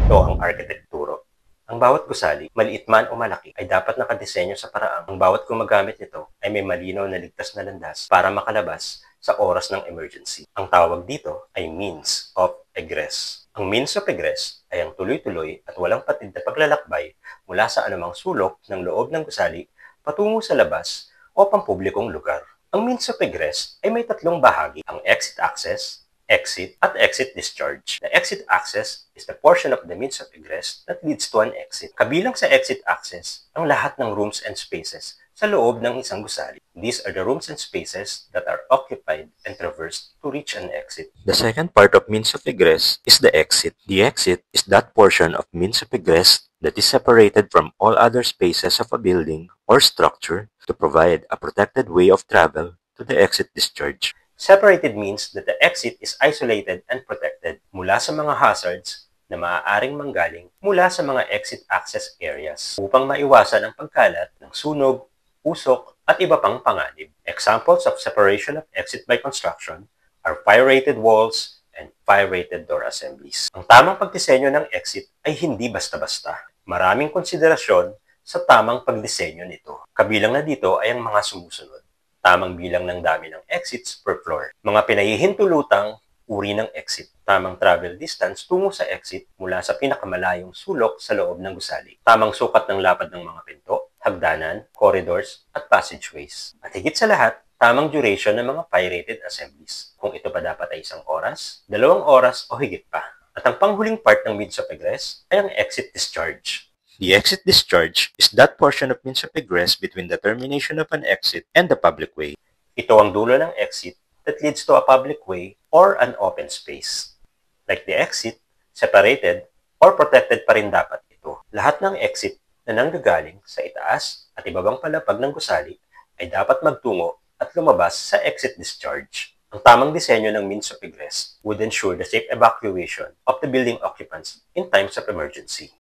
Ito ang arkitekturo. Ang bawat gusali, maliit man o malaki, ay dapat nakadisenyo sa paraang ang bawat gumagamit nito ay may malinaw na ligtas na landas para makalabas sa oras ng emergency. Ang tawag dito ay means of egress. Ang means of egress ay ang tuloy-tuloy at walang patid na paglalakbay mula sa anumang sulok ng loob ng gusali patungo sa labas o pampublikong lugar. Ang means of egress ay may tatlong bahagi, ang exit access, exit, at exit discharge. The exit access is the portion of the means of egress that leads to an exit. Kabilang sa exit access ang lahat ng rooms and spaces sa loob ng isang gusali. These are the rooms and spaces that are occupied and traversed to reach an exit. The second part of means of egress is the exit. The exit is that portion of means of egress that is separated from all other spaces of a building or structure to provide a protected way of travel to the exit discharge. Separated means that the exit is isolated and protected mula sa mga hazards na maaaring manggaling mula sa mga exit access areas upang maiwasan ang pagkalat ng sunog, usok, at iba pang panganib. Examples of separation of exit by construction are fire-rated walls and fire-rated door assemblies. Ang tamang pagdisenyo ng exit ay hindi basta-basta. Maraming konsiderasyon sa tamang pagdisenyo nito. Kabilang na dito ay ang mga sumusunod. Tamang bilang ng dami ng exits per floor. Mga pinahihintulutang uri ng exit. Tamang travel distance tungo sa exit mula sa pinakamalayong sulok sa loob ng gusali. Tamang sukat ng lapad ng mga pinto, hagdanan, corridors, at passageways. At higit sa lahat, tamang duration ng mga fire-rated assemblies. Kung ito pa dapat ay 1 oras, 2 oras o higit pa. At ang panghuling part ng means of egress ay ang exit discharge. The exit discharge is that portion of means of egress between the termination of an exit and the public way. Ito ang dulo ng exit that leads to a public way or an open space. Like the exit, separated or protected pa rin dapat ito. Lahat ng exit na nanggagaling sa itaas at ibabang palapag ng gusali ay dapat magtungo at lumabas sa exit discharge. Ang tamang disenyo ng means of egress would ensure the safe evacuation of the building occupants in times of emergency.